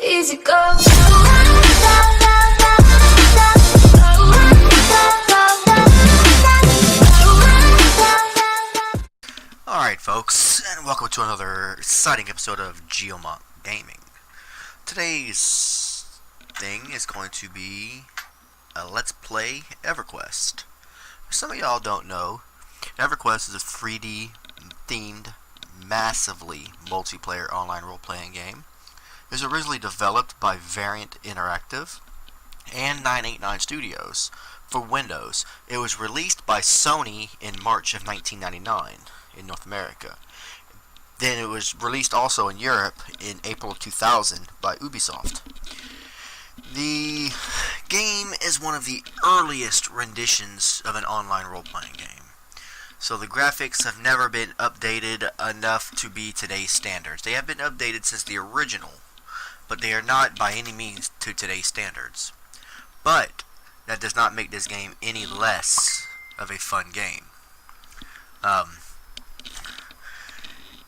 Easy go. Alright folks, and welcome to another exciting episode of EQ MAGE Gaming. Today's thing is going to be a Let's Play EverQuest. For some of y'all don't know, EverQuest is a 3D themed, massively multiplayer online role-playing game. It was originally developed by Variant Interactive and 989 Studios for Windows. It was released by Sony in March of 1999 in North America. Then it was released also in Europe in April of 2000 by Ubisoft. The game is one of the earliest renditions of an online role-playing game. So the graphics have never been updated enough to be today's standards. They have been updated since the original, but they are not by any means to today's standards. But that does not make this game any less of a fun game.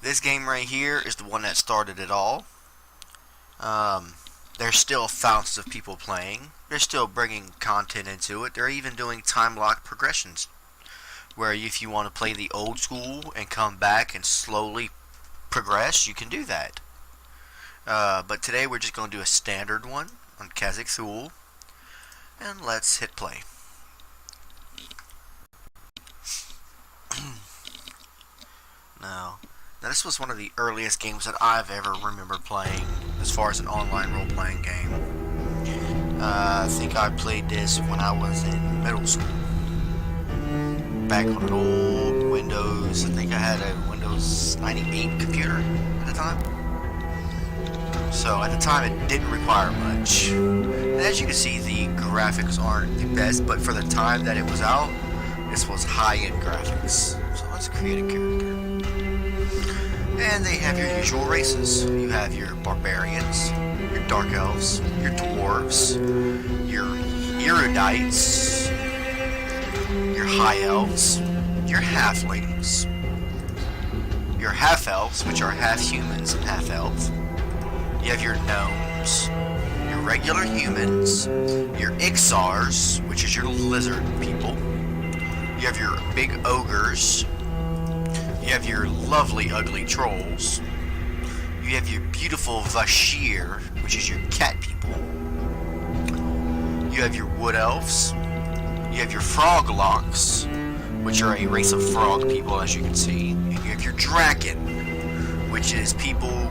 This game right here is the one that started it all. There's still thousands of people playing. They're still bringing content into it. They're even doing time lock progressions, where if you want to play the old school and come back and slowly progress, you can do that. But today we're just going to do a standard one on Kazakh, and let's hit play. Now this was one of the earliest games that I've ever remembered playing as far as an online role-playing game. I think I played this when I was in middle school. Back on an old Windows, I think I had a Windows 98 computer at the time. So at the time it didn't require much. And as you can see, the graphics aren't the best, but for the time that it was out, this was high-end graphics. So let's create a character. And they have your usual races. You have your barbarians, your dark elves, your dwarves, your erudites, your high elves, your halflings, your half elves, which are half humans and half elves. You have your gnomes, your regular humans, your Ixars, which is your lizard people. You have your big ogres. You have your lovely ugly trolls. You have your beautiful Vashir, which is your cat people. You have your wood elves. You have your frog locks, which are a race of frog people, as you can see. And you have your draken, which is people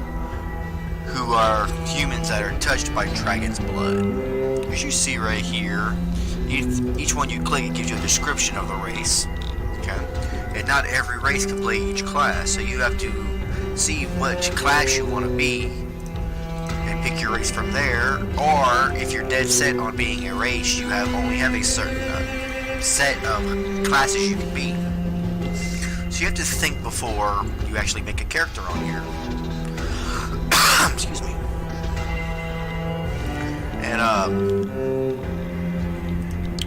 who are humans that are touched by dragon's blood. As you see right here, each one you click, it gives you a description of the race. Okay? And not every race can play each class, so you have to see which class you want to be and pick your race from there. Or if you're dead set on being a race, you only have a certain set of classes you can be. So you have to think before you actually make a character on here. Excuse me. And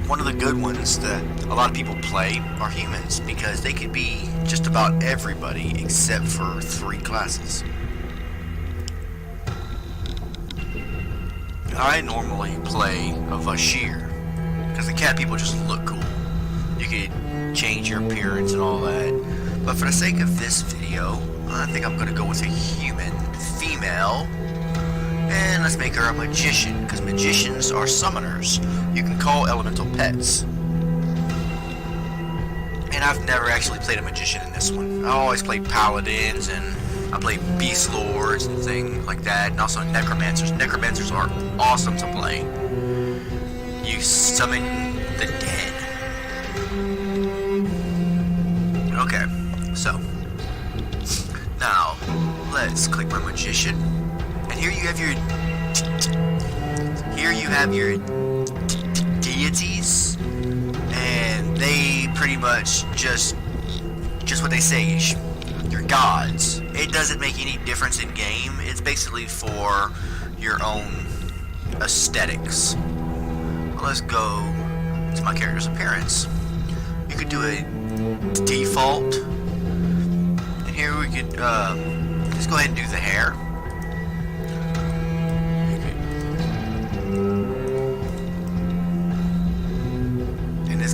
one of the good ones that a lot of people play are humans, because they could be just about everybody except for 3 classes. I normally play a Vashir, because the cat people just look cool. You could change your appearance and all that. But for the sake of this video, I think I'm going to go with a human female. And let's make her a magician, because magicians are summoners. You can call elemental pets. And I've never actually played a magician in this one. I always played paladins, and I played beast lords and things like that, and also necromancers. Necromancers are awesome to play. You summon the dead. Okay, so now let's click my magician. And here you have your deities, and they pretty much just what they say, your gods. It doesn't make any difference in game. It's basically for your own aesthetics. Well, let's go to my character's appearance. You could do a default, and here we could just go ahead and do the hair.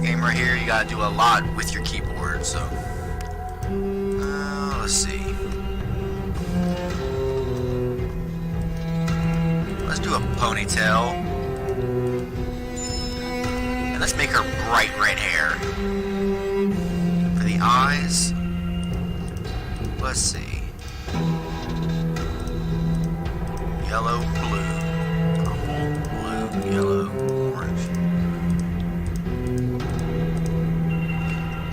this game right here, you gotta do a lot with your keyboard, so. Let's see. Let's do a ponytail. And let's make her bright red hair. For the eyes, let's see. Yellow, blue, purple, blue, yellow, orange.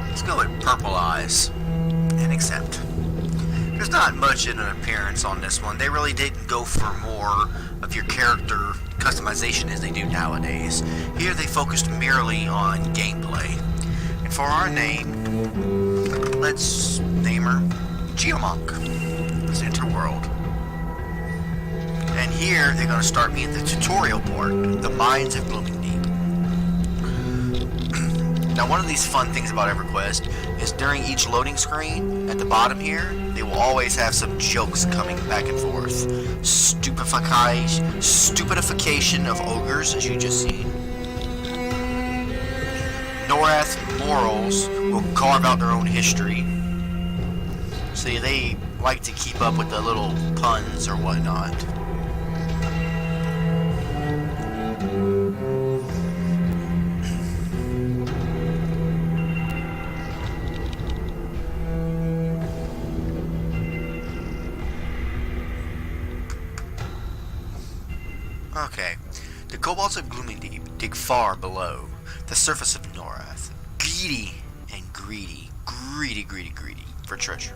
Let's go with purple eyes and accept. There's not much in an appearance on this one. They really didn't go for more of your character customization as they do nowadays. Here they focused merely on gameplay. And for our name, let's name her Geomonk. Let's enter world. And here they're going to start me in the tutorial part, the Mines of Glooming Deep. Now one of these fun things about EverQuest is during each loading screen, at the bottom here, they will always have some jokes coming back and forth. Stupidification of ogres, as you just seen. Norath morals will carve out their own history. See, they like to keep up with the little puns or whatnot. Okay, the kobolds of Glooming Deep dig far below the surface of Norath, greedy for treasure.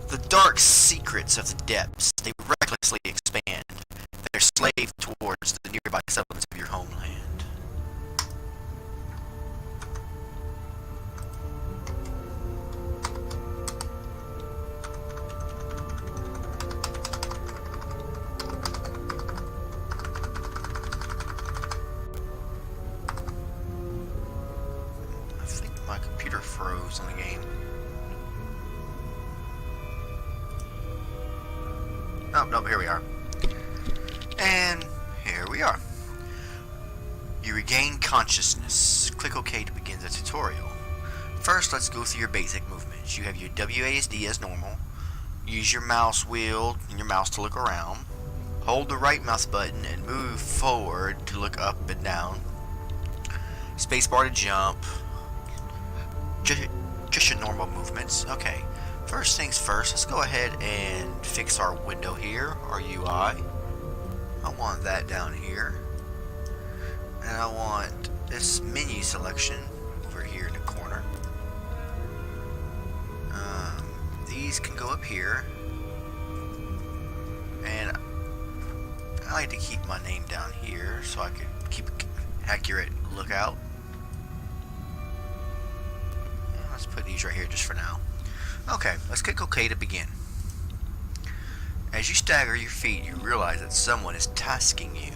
The dark secrets of the depths, they recklessly expand, their slave towards the nearby settlements of your homeland. My computer froze in the game. Oh, no, here we are. And here we are. You regain consciousness. Click OK to begin the tutorial. First, let's go through your basic movements. You have your WASD as normal. Use your mouse wheel and your mouse to look around. Hold the right mouse button and move forward to look up and down. Spacebar to jump. Just your normal movements. Okay, first things first, let's go ahead and fix our window here, our UI. I want that down here. And I want this menu selection over here in the corner. These can go up here. And I like to keep my name down here so I can keep an accurate lookout. Let's put these right here just for now. Okay, let's click OK to begin. As you stagger your feet, you realize that someone is tasking you.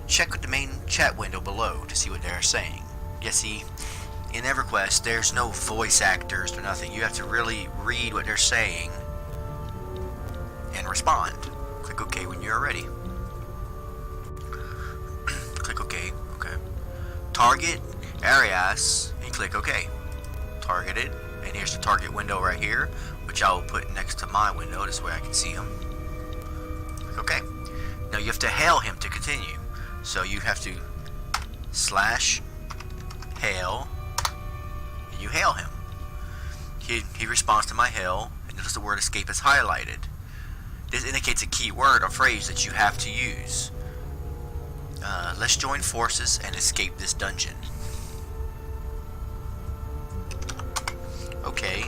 Check with the main chat window below to see what they are saying. You see, in EverQuest, there's no voice actors or nothing. You have to really read what they're saying and respond. Click OK when you're ready. Click OK. Okay. Target Arias and click OK. Targeted, and here's the target window right here, which I will put next to my window, this way I can see him. Okay, now you have to hail him to continue, so you have to /hail, and you hail him. He responds to my hail, and notice the word escape is highlighted. This indicates a key word or phrase that you have to use. Let's join forces and escape this dungeon. Okay,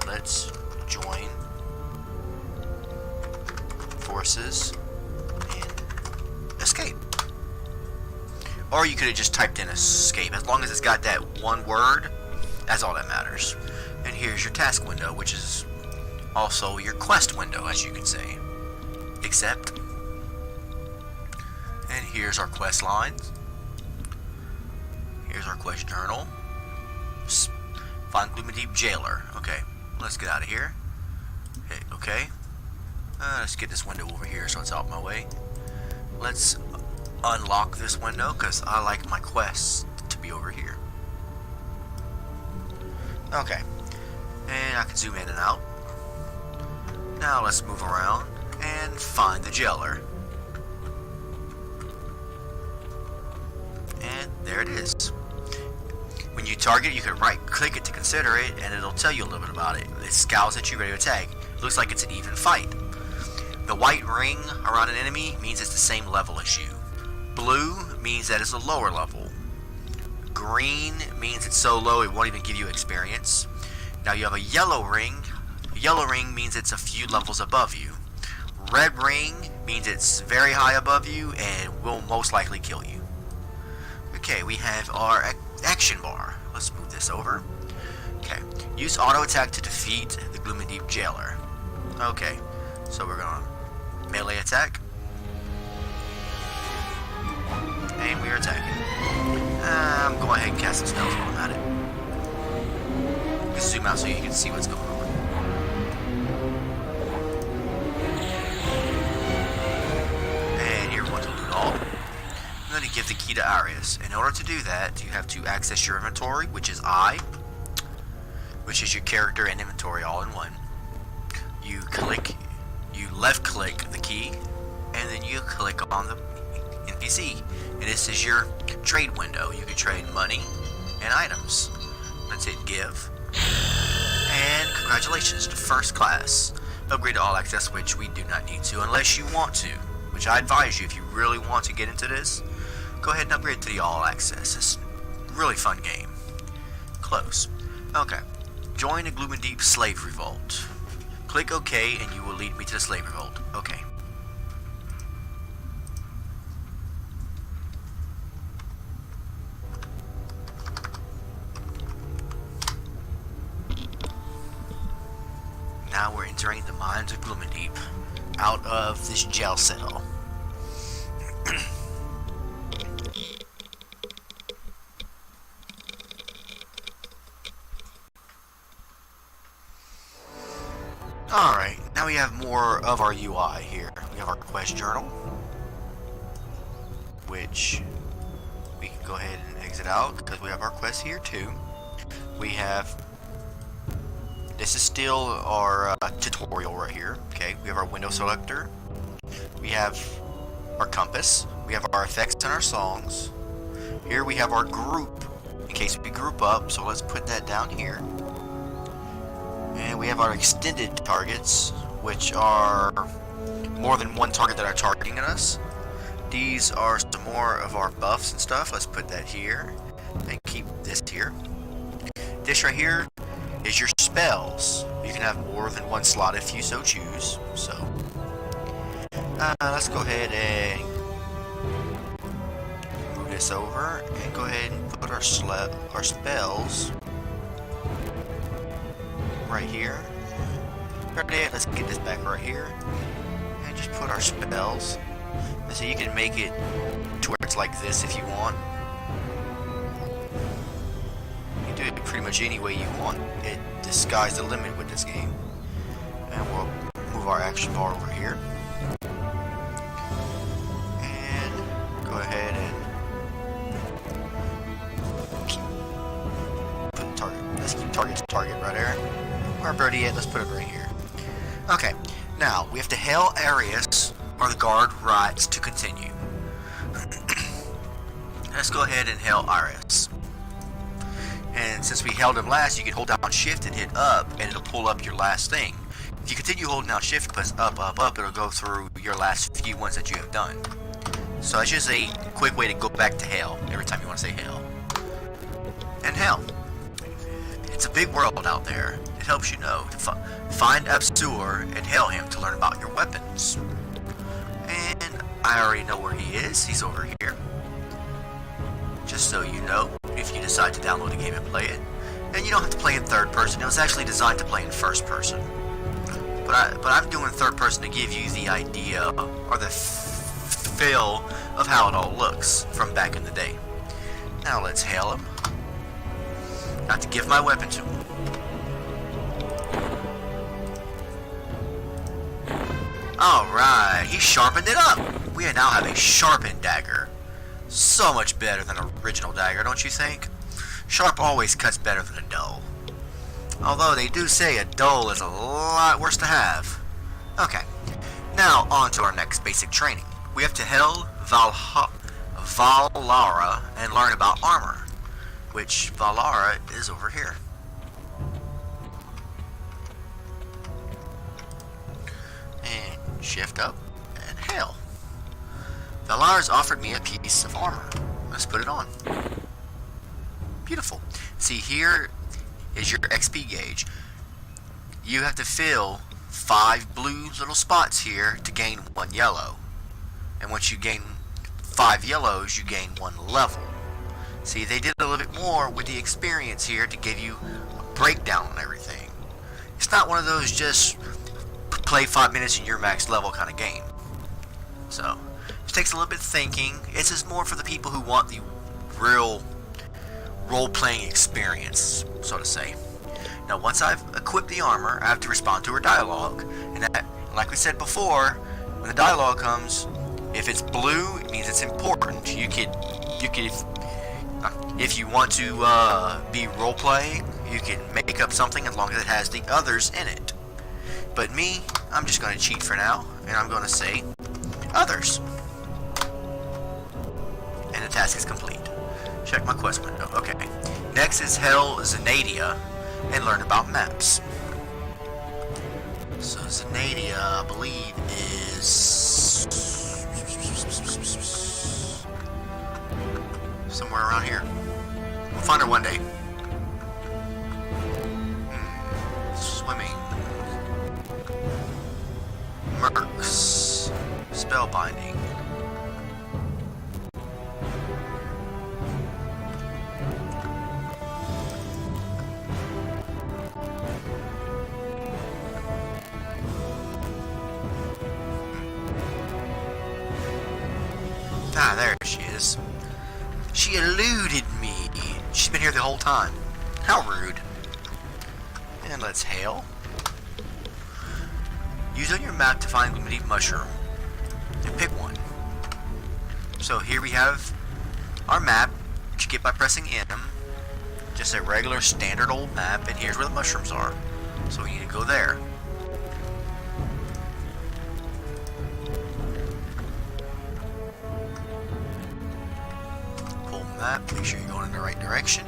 let's join forces and escape. Or you could have just typed in escape. As long as it's got that one word, that's all that matters. And here's your task window, which is also your quest window, as you can say. Accept. And here's our quest lines. Here's our quest journal. Find Glooming Deep Jailer. Okay, let's get out of here. Hit OK. Let's get this window over here so it's out of my way. Let's unlock this window because I like my quests to be over here. Okay, and I can zoom in and out. Now let's move around and find the jailer. And there it is. When you target, you can right click it to consider it, and it'll tell you a little bit about it. It scowls at you ready to attack. It looks like it's an even fight. The white ring around an enemy means it's the same level as you. Blue means that it's a lower level. Green means it's so low it won't even give you experience. Now you have a yellow ring. A yellow ring means it's a few levels above you. Red ring means it's very high above you and will most likely kill you. Okay, we have our action bar. Let's move this over. Okay, use auto attack to defeat the Gloom and Deep jailer. Okay, so we're gonna melee attack. And we are attacking. I'm going ahead and cast some spells while I'm at it. Just zoom out so you can see what's going on. And here we want to loot all. I'm going to give the key to Arius. In order to do that, you have to access your inventory, which is I, which is your character and inventory all in one. You left click the key, and then you click on the NPC. And this is your trade window. You can trade money and items. Let's hit give. And congratulations to first class. Upgrade to all access, which we do not need to unless you want to. Which I advise you, if you really want to get into this, go ahead and upgrade to the all access. It's a really fun game. Close. Okay. Join the Gloom and Deep Slave Revolt. Click OK and you will lead me to the Slave Revolt. Okay. Now we're entering the mines of Gloom and Deep, out of this jail cell. Alright, now we have more of our UI here. We have our quest journal, which we can go ahead and exit out because we have our quest here too. We have, this is still our tutorial right here. Okay, we have our window selector. We have our compass. We have our effects and our songs. Here we have our group, in case we group up. So let's put that down here. And we have our extended targets, which are more than one target that are targeting us. These are some more of our buffs and stuff. Let's put that here and keep this here. This right here is your spells. You can have more than one slot if you so choose. So let's go ahead and move this over and go ahead and put our spells right here. Right, let's get this back right here and just put our spells. And so you can make it to where it's like this if you want. You can do it pretty much any way you want. The sky's the limit with this game. And we'll move our action bar over here. And go ahead and keep put target. Let's keep target to target right there. Where birdie at? Let's put it right here. Okay. Now we have to hail Arius or the guard rights to continue. Let's go ahead and hail Arius. And since we held him last, you can hold down shift and hit up, and it'll pull up your last thing. If you continue holding down shift, press up, up, up, it'll go through your last few ones that you have done. So it's just a quick way to go back to hail every time you want to say hail. And hail. It's a big world out there. It helps you know to find Absur and hail him to learn about your weapons. And I already know where he is. He's over here. Just so you know, if you decide to download the game and play it. And you don't have to play in third person. It was actually designed to play in first person. But I'm doing third person to give you the idea or the feel of how it all looks from back in the day. Now let's hail him. I have to give my weapon to him. Alright, he sharpened it up. We now have a sharpened dagger. So much better than an original dagger, don't you think? Sharp always cuts better than a dull. Although they do say a dull is a lot worse to have. Okay, now on to our next basic training. We have to heal Valara and learn about armor, which Valara is over here. And shift up and hail. Valara's offered me a piece of armor. Let's put it on. Beautiful. See, here is your XP gauge. You have to fill 5 blue little spots here to gain 1 yellow. And once you gain 5 yellows, you gain 1 level. See, they did a little bit more with the experience here to give you a breakdown on everything. It's not one of those just play 5 minutes and you're max level kind of game. So, it takes a little bit of thinking. This is more for the people who want the real role-playing experience, so to say. Now, once I've equipped the armor, I have to respond to her dialogue. And that, like we said before, when the dialogue comes, if it's blue, it means it's important. You could, if you want to be role-playing, you can make up something as long as it has the others in it. But me, I'm just going to cheat for now, and I'm going to say others. And the task is complete. Check my quest window. Okay. Next is Hell Zenadia and learn about maps. So Zenadia, I believe, is somewhere around here. We'll find her one day. Swimming. Mercs. Spellbinding. Ah, there she is. She eluded me. She's been here the whole time. How rude. And let's hail. Use on your map to find Luminate Mushroom. And pick one. So here we have our map, which you get by pressing M. Just a regular standard old map, and here's where the mushrooms are. So we need to go there. Map, make sure you're going in the right direction.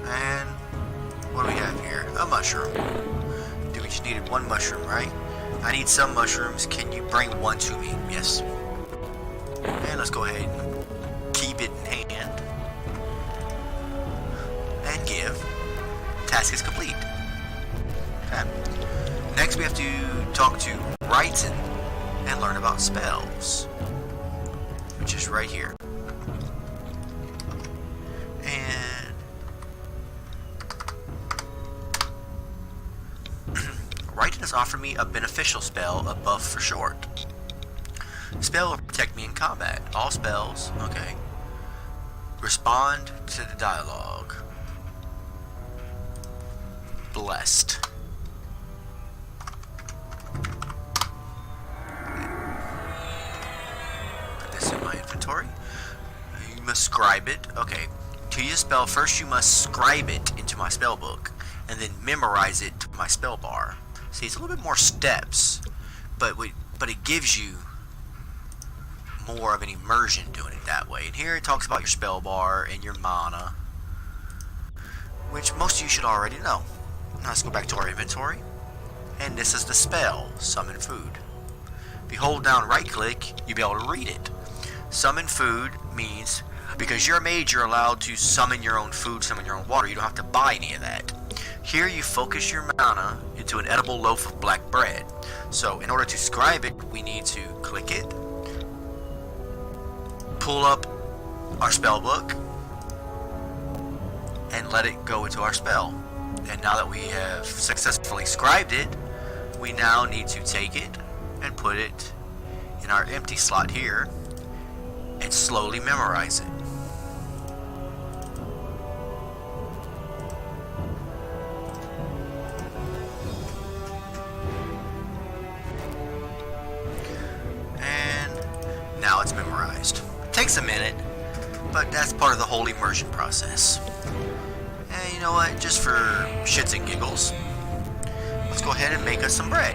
And what do we have here? A mushroom. We just needed 1 mushroom, right? I need some mushrooms. Can you bring 1 to me? Yes. And let's go ahead and keep it in hand. And give. Task is complete. Okay. Next we have to talk to Brighton and learn about spells. Which is right here. And Brighton has offered me a beneficial spell, a buff for short. Spell will protect me in combat. All spells, okay. Respond to the dialogue. Blessed. Inventory. You must scribe it. Okay. To use a spell, first you must scribe it into my spell book, and then memorize it to my spell bar. See, it's a little bit more steps, but it gives you more of an immersion doing it that way. And here it talks about your spell bar and your mana, which most of you should already know. Now let's go back to our inventory, and this is the spell, Summon Food. If you hold down right click, you'll be able to read it. Summon food means, because you're a mage, you're allowed to summon your own food, summon your own water. You don't have to buy any of that. Here you focus your mana into an edible loaf of black bread. So in order to scribe it, we need to click it, pull up our spell book, and let it go into our spell. And now that we have successfully scribed it, we now need to take it and put it in our empty slot here and slowly memorize it. And now it's memorized. It takes a minute, but that's part of the whole immersion process. And you know what? Just for shits and giggles, let's go ahead and make us some bread.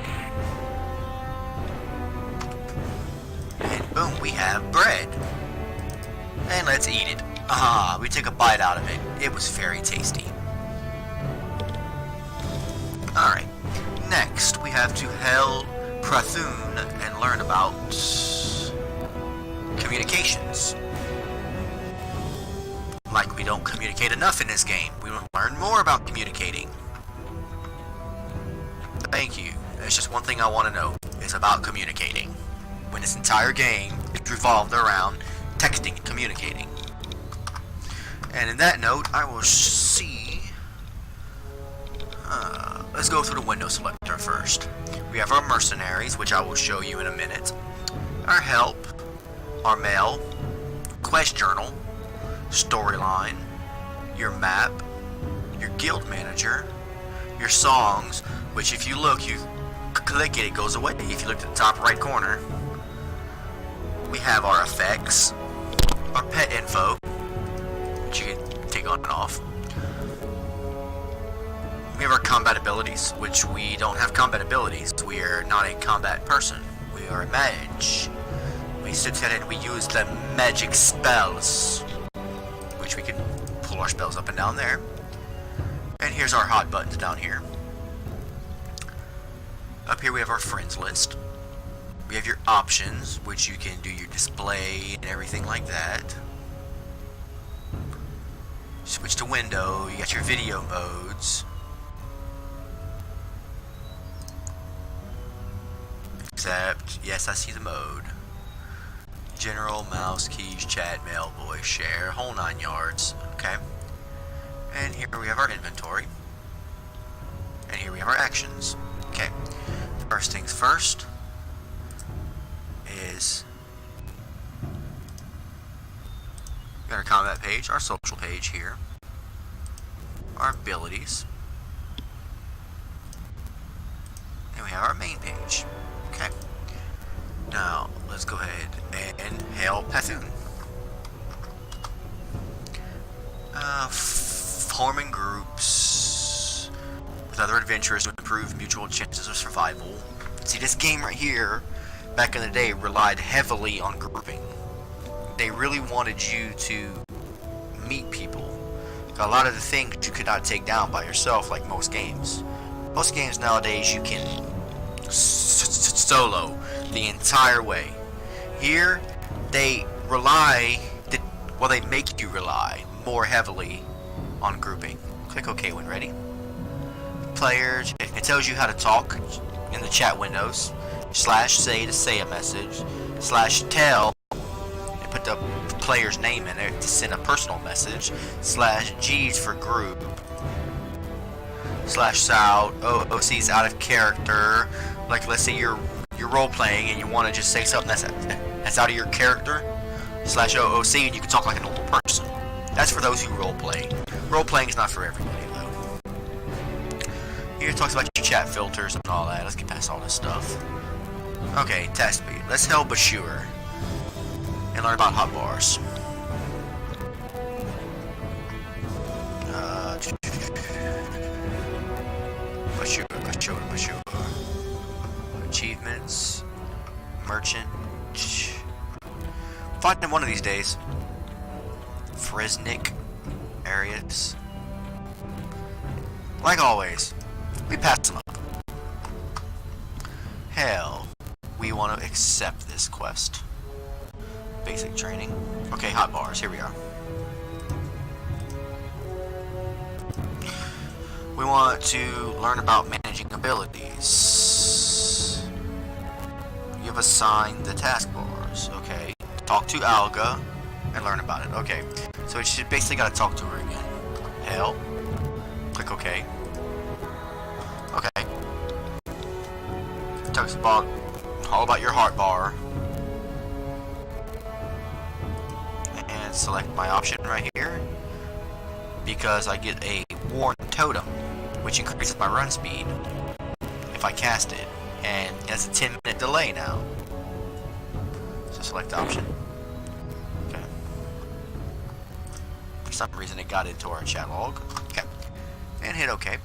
And boom, we have bread. And let's eat it. Ah, we took a bite out of it. It was very tasty. Alright, next we have to Hell Prathun and learn about communications. Like we don't communicate enough in this game. We want to learn more about communicating. Thank you. That's just one thing I want to know. It's about communicating. When this entire game is revolved around texting and communicating. And in that note, I will see... let's go through the window selector first. We have our mercenaries, which I will show you in a minute. Our help, our mail, quest journal, storyline, your map, your guild manager, your songs, which if you look, you click it, it goes away. If you look at the top right corner, we have our effects, our pet info, which you can take on and off. We have our combat abilities, which we don't have combat abilities. We are not a combat person. We are a mage. We sit down and we use the magic spells, which we can pull our spells up and down there. And here's our hot buttons down here. Up here we have our friends list. We have your options, which you can do your display and everything like that. Switch to window, you got your video modes. Accept, yes, I see the mode. General, mouse, keys, chat, mail, voice, share, whole 9 yards. Okay. And here we have our inventory. And here we have our actions. Okay. First things first is we got our combat page, our social page here, our abilities, and we have our main page. Okay. Now let's go ahead and hail Pathun. Forming groups with other adventurers to improve mutual chances of survival. See, this game right here, back in the day, relied heavily on grouping. They really wanted you to meet people. A lot of the things you could not take down by yourself, like most games. Most games nowadays you can solo the entire way. Here, they they make you rely more heavily on grouping. Click OK when ready. Players, it tells you how to talk in the chat windows. /say to say a message. /tell and put the player's name in there to send a personal message. /G's for group. /sout, OC's out of character. Like let's say you're role playing and you want to just say something that's out of your character. /OOC and you can talk like a normal person. That's for those who role play. Role playing is not for everybody though. Here it talks about your chat filters and all that. Let's get past all this stuff. Okay, task speed. Let's help Bashur and learn about hotbars. Bashur. Achievements. Merchant. Find him one of these days. Fresnik areas. Like always, we pass them up. Hell, we want to accept this quest. Basic training. Okay, hot bars, here we are. We want to learn about managing abilities. You've assigned the task bars, okay. Talk to Alga and learn about it, okay. So we should basically gotta talk to her again. Hell. Click OK. Okay. It talks about all about your heart bar. And select my option right here. Because I get a worn totem, which increases my run speed if I cast it. And it has a 10-minute delay now. So select option. Okay. For some reason it got into our chat log. Okay. and hit OK.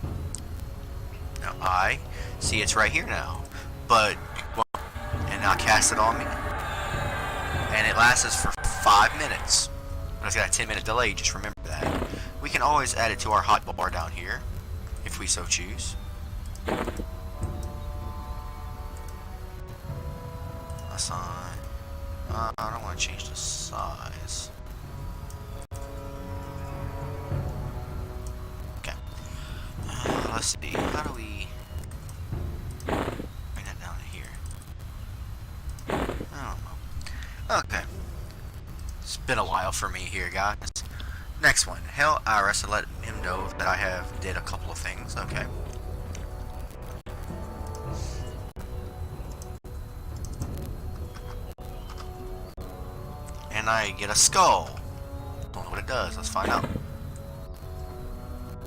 Now I see it's right here now, but and now cast it on me, and it lasts us for 5 minutes. But it's got a 10-minute delay. Just remember that. We can always add it to our hotbar down here, if we so choose. Assign. I don't want to change the size. Okay. Let's see. How do we bring that down to here? I don't know. Okay. It's been a while for me here, guys. Next one. Hell Iris to let him know that I have did a couple of things. Okay. And I get a skull. Don't know what it does. Let's find out.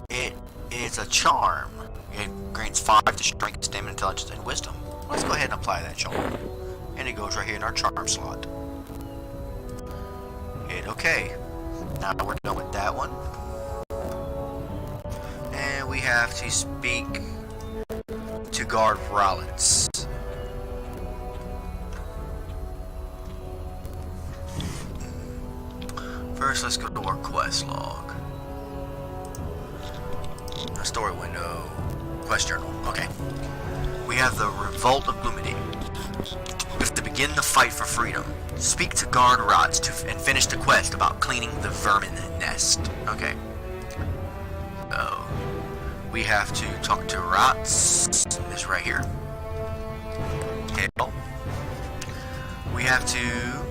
It is a charm. It grants 5 to strength, stamina, intelligence, and wisdom. Let's go ahead and apply that charm. And it goes right here in our charm slot. Hit OK. Now we're done with that one. And we have to speak to Guard Rollins. First, let's go to our quest log. A story window. Quest journal. Okay. We have the Revolt of Bloomity. We have to begin the fight for freedom. Speak to Guard Rots and finish the quest about cleaning the vermin nest. Okay. So, we have to talk to Rots. This right here. Hell. We have to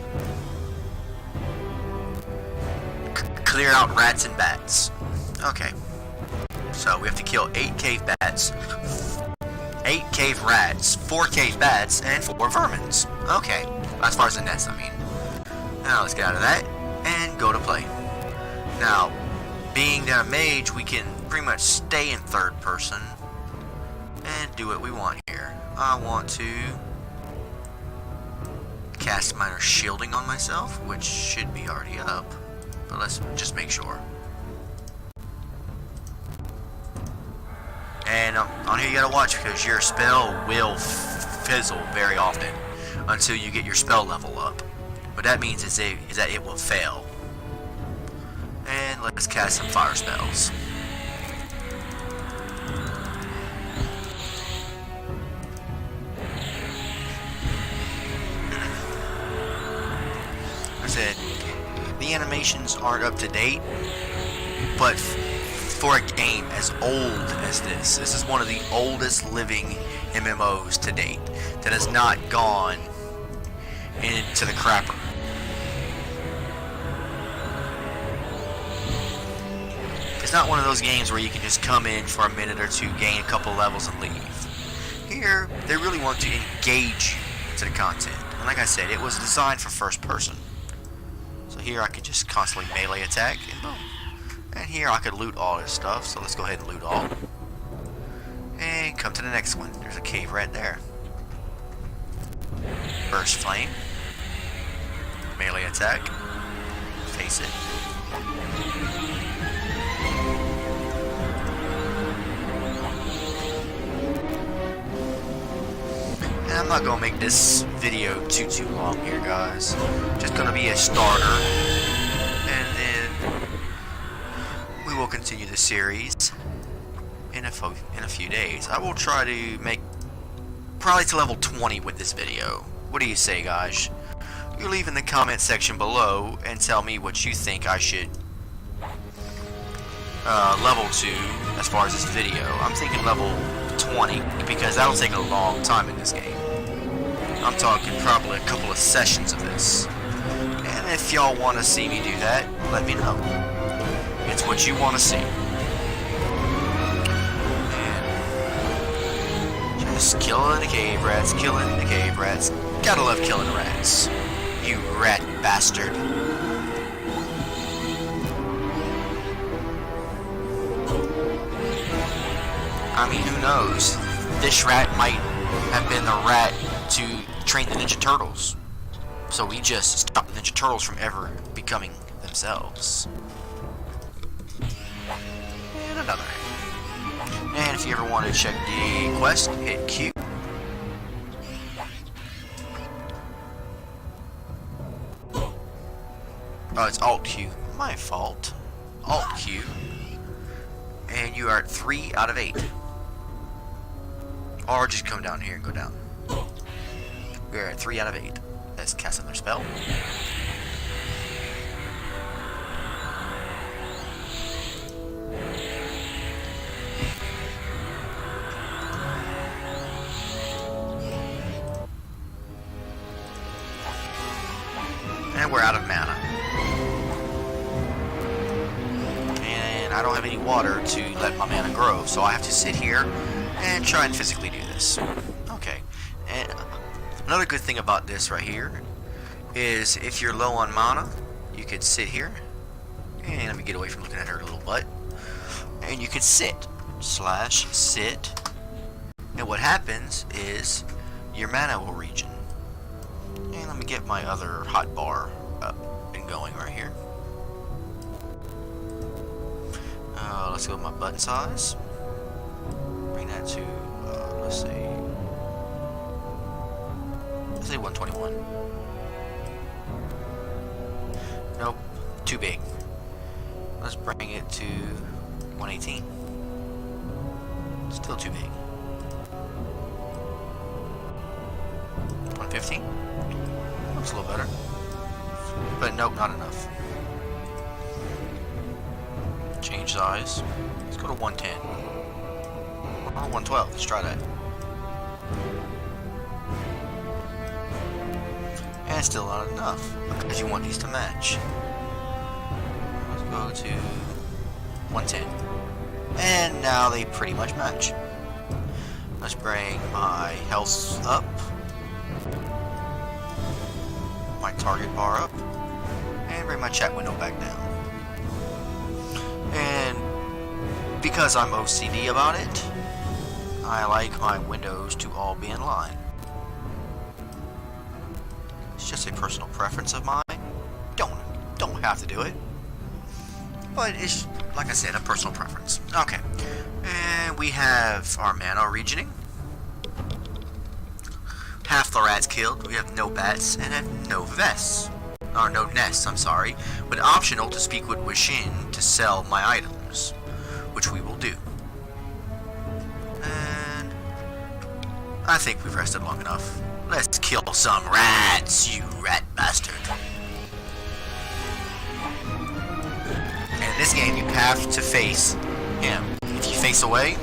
clear out rats and bats. Okay. So we have to kill 8 cave bats, 8 cave rats, 4 cave bats, and 4 vermins. Okay. As far as the nest, I mean. Now let's get out of that and go to play. Now, being that a mage, we can pretty much stay in third person and do what we want here. I want to cast minor shielding on myself, which should be already up. But let's just make sure. And on here you gotta watch because your spell will fizzle very often until you get your spell level up. What that means is that it will fail. And let's cast some fire spells. I said the animations aren't up to date, but for a game as old as this is one of the oldest living MMOs to date that has not gone into the crapper. It's not one of those games where you can just come in for a minute or two, gain a couple levels, and leave. Here, they really want to engage you into the content. And like I said, it was designed for first person. So here I could just constantly melee attack, and boom. And here I could loot all this stuff, so let's go ahead and loot all. And come to the next one. There's a cave right there. Burst flame. Melee attack. Face it. And I'm not gonna make this video too long here, guys. Just gonna be a starter, and then we will continue the series in a few days. I will try to make probably to level 20 with this video. What do you say, guys? You leave in the comment section below and tell me what you think I should level to as far as this video. I'm thinking level 20 because that'll take a long time in this game. I'm talking probably a couple of sessions of this. And if y'all want to see me do that, let me know. It's what you want to see. And just killing the cave rats, killing the cave rats. Gotta love killing rats. You rat bastard. I mean, who knows? This rat might have been the rat to train the Ninja Turtles. So we just stopped the Ninja Turtles from ever becoming themselves. And another. And if you ever want to check the quest, hit Q. Oh, it's Alt Q. My fault. Alt Q. And you are at 3 out of 8. Or just come down here and go down. We are at 3 out of 8. Let's cast another spell. And we're out of mana. And I don't have any water to let my mana grow, so I have to sit here and try and physically do this. Okay. And another good thing about this right here is if you're low on mana, you could sit here. And let me get away from looking at her little butt. And you can sit. /sit. And what happens is your mana will regen. And let me get my other hot bar up and going right here. Let's go with my button size. Bring that to, let's say 121. Nope, too big. Let's bring it to 118. Still too big. 115. Looks a little better. But nope, not enough. Change size. Let's go to 110. Or 112. Let's try that. And still not enough. Because you want these to match. Let's go to 110. And now they pretty much match. Let's bring my health up. My target bar up. And bring my chat window back down. And because I'm OCD about it, I like my windows to all be in line. It's just a personal preference of mine. Don't have to do it. But it's, like I said, a personal preference. Okay. And we have our mana regening. Half the rats killed. We have no bats and have no vests. Or no nests, I'm sorry. But optional to speak with Wishin to sell my items. Which we will do. And I think we've rested long enough. Let's kill some rats, you rat bastard. And in this game, you have to face him. If you face away,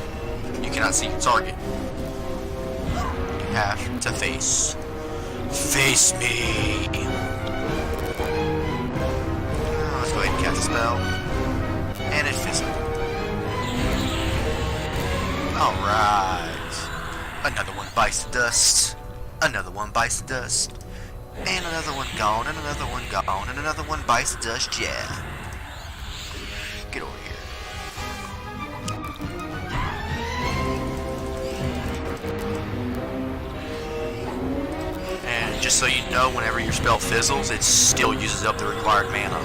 you cannot see your target. You have to face me. Let's go ahead and cast a spell. And it fizzled. Alright. Another one bites the dust. Another one bites the dust. And another one gone. And another one gone. And another one bites the dust. Yeah. Get over here. And just so you know, whenever your spell fizzles, it still uses up the required mana.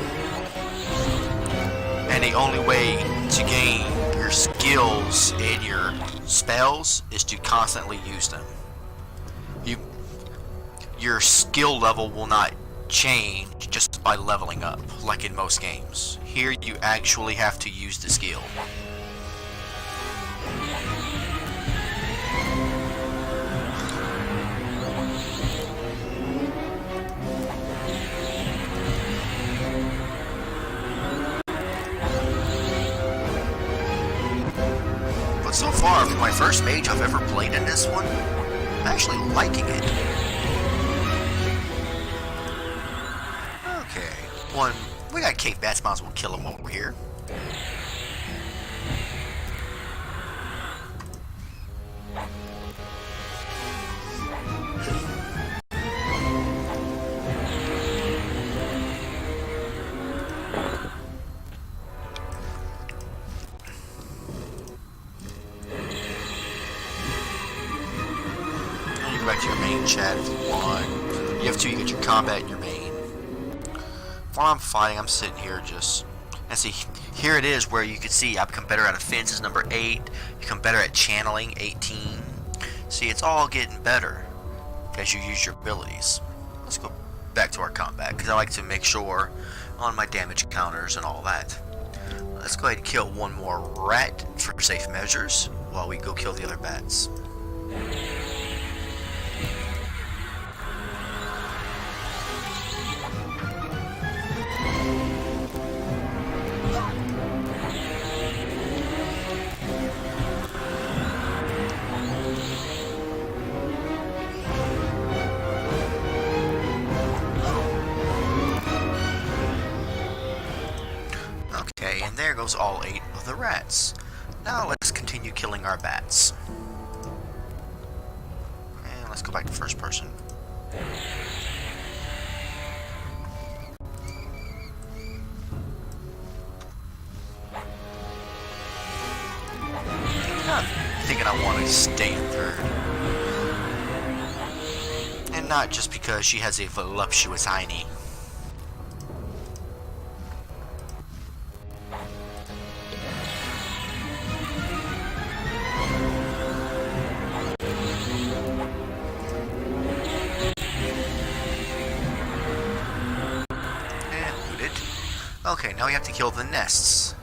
And the only way to gain your skills and your spells is to constantly use them. Your skill level will not change just by leveling up, like in most games. Here you actually have to use the skill. But so far, for my first mage I've ever played in this one, I'm actually liking it. One, we got cave bats, might as well kill them over here. You go back to your main chat if you want. You have to, you get your combat in your main. While I'm fighting, I'm sitting here just... And see, here it is where you can see I become better at offenses, number 8. You become better at channeling, 18. See, it's all getting better as you use your abilities. Let's go back to our combat, because I like to make sure on my damage counters and all that. Let's go ahead and kill one more rat for safe measures while we go kill the other bats. Okay, and there goes all 8 of the rats. Now let's continue killing our bats. And let's go back to first person. I'm thinking I want to stay in third. And not just because she has a voluptuous hiney. Okay, now we have to kill the nests.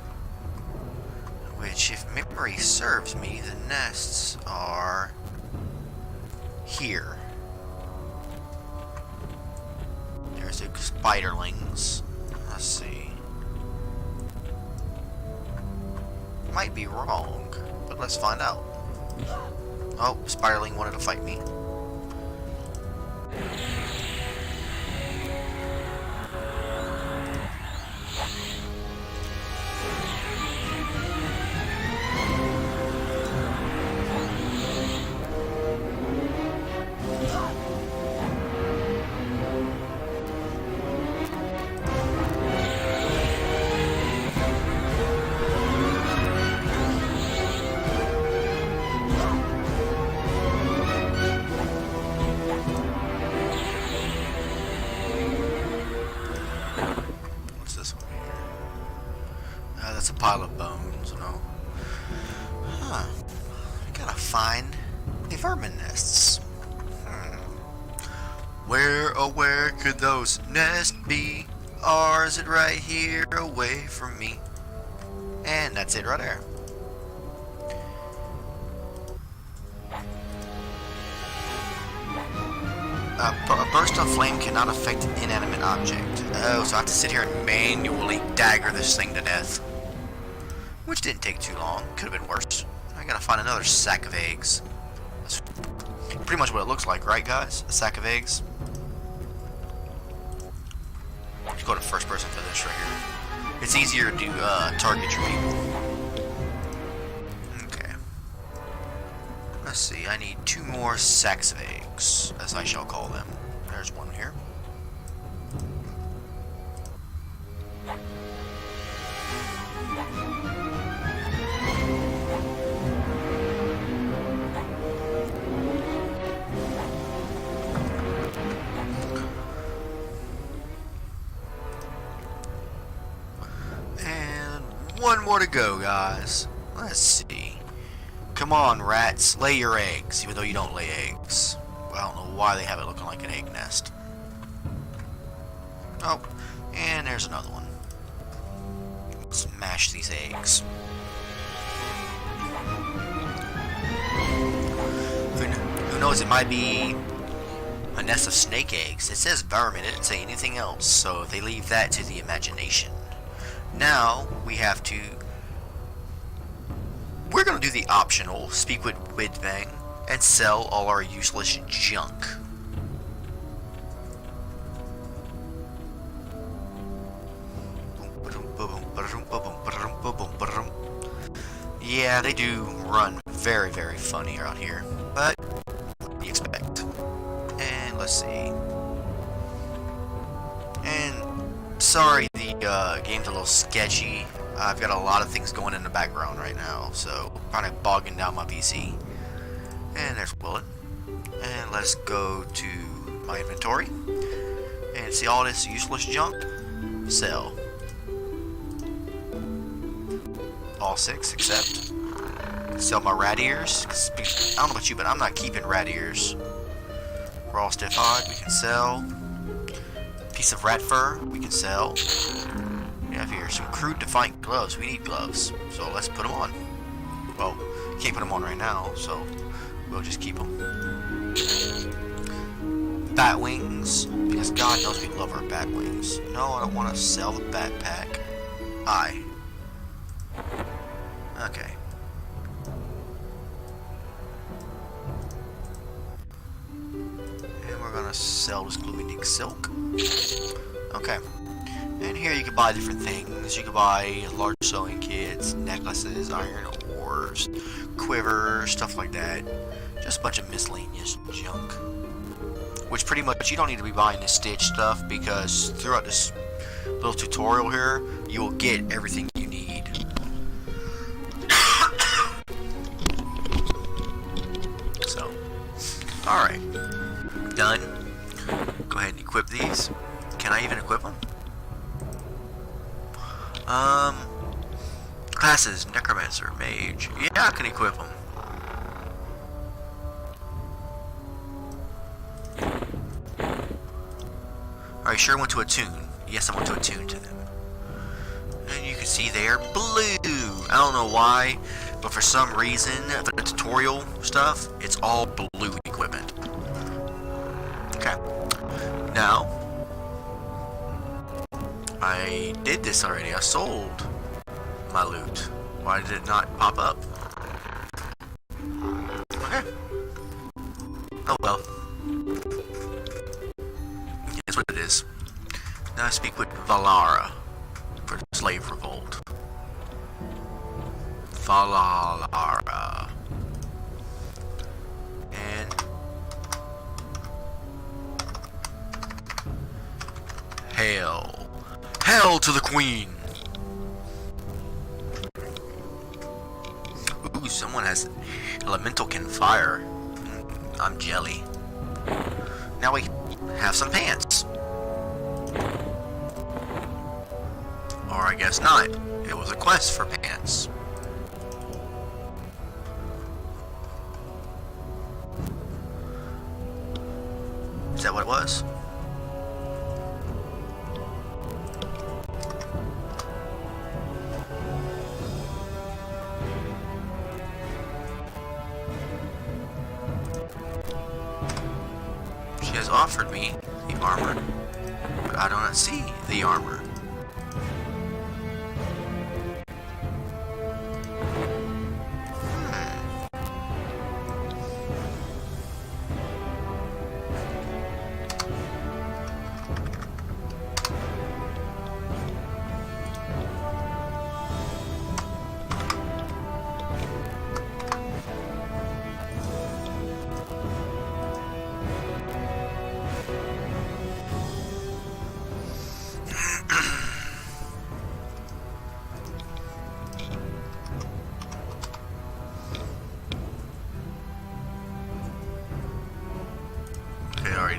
Which, if memory serves me, the nests are here. There's the spiderlings. Let's see. Might be wrong, but let's find out. Oh, spiderling wanted to fight me. That's a pile of bones, you know. Huh. I gotta find the vermin nests. Where, oh where could those nests be? Or is it right here away from me? And that's it right there. A burst of flame cannot affect an inanimate object. Oh, so I have to sit here and manually dagger this thing to death. Which didn't take too long. Could have been worse. I gotta find another sack of eggs. That's pretty much what it looks like, right guys? A sack of eggs. Let's go to first person for this right here. It's easier to target your people. Okay. Let's see, I need 2 more sacks of eggs, as I shall call them. There's one here. One more to go, guys. Let's see. Come on, rats. Lay your eggs, even though you don't lay eggs. Well, I don't know why they have it looking like an egg nest. Oh, and there's another one. Smash these eggs. Who knows, it might be a nest of snake eggs. It says vermin, it didn't say anything else, so they leave that to the imagination. Now, we're going to do the optional, speak with Widbang, and sell all our useless junk. Yeah, they do run very, very funny around here, but what do you expect? And let's see. And sorry, the game's a little sketchy. I've got a lot of things going in the background right now, so kind of bogging down my PC. And there's Bullet. And let's go to my inventory and see all this useless junk. Sell. All 6, except sell my rat ears. I don't know about you, but I'm not keeping rat ears. Raw stiff hide, we can sell. Piece of rat fur, we can sell. We have here some crude defiant gloves. We need gloves, so let's put them on. Well, can't put them on right now, so we'll just keep them. Bat wings, because God knows we love our bat wings. No, I don't want to sell the backpack. Okay. And we're gonna sell this glue-unique silk. Okay. And here you can buy different things. You can buy large sewing kits, necklaces, iron ores, quivers, stuff like that. Just a bunch of miscellaneous junk. Which pretty much you don't need to be buying this stitch stuff, because throughout this little tutorial here, you will get everything you need. So, alright. Done. Go ahead and equip these. Can I even equip them? Classes, Necromancer, Mage. Yeah, I can equip them. Are you sure I went to attune? Yes, I went to attune to them. And you can see they are blue. I don't know why, but for some reason, for the tutorial stuff, it's all blue equipment. Okay. Now, I did this already. I sold my loot. Why did it not pop up? Okay. Oh well. It's what it is. Now I speak with Valara for Slave Revolt. Valara. And hail. Hail to the Queen! Ooh, someone has elemental can fire. I'm jelly. Now we have some pants. Or I guess not. It was a quest for pants. Is that what it was? She has offered me the armor, but I do not see the armor.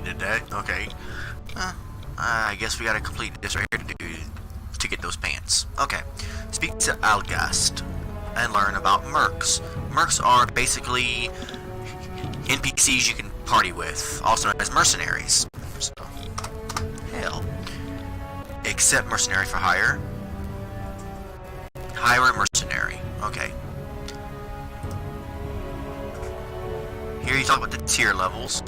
Did that? Okay. I guess we gotta complete this right here to get those pants. Okay. Speak to Algast and learn about mercs. Mercs are basically NPCs you can party with, also known as mercenaries. So, hell. Accept mercenary for hire. Hire a mercenary. Okay. Here you talk about the tier levels.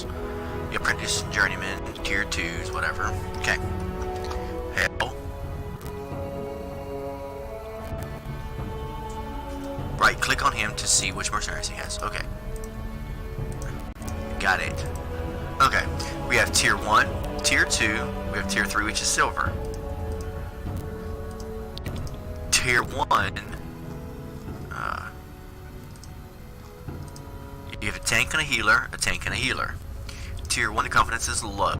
The apprentice, journeyman, tier 2s, whatever. Okay. Hell. Right, click on him to see which mercenaries he has. Okay. Got it. Okay. We have tier 1, tier 2, we have tier 3, which is silver. Tier 1, you have a tank and a healer, a tank and a healer. Tier 1, the confidence is low.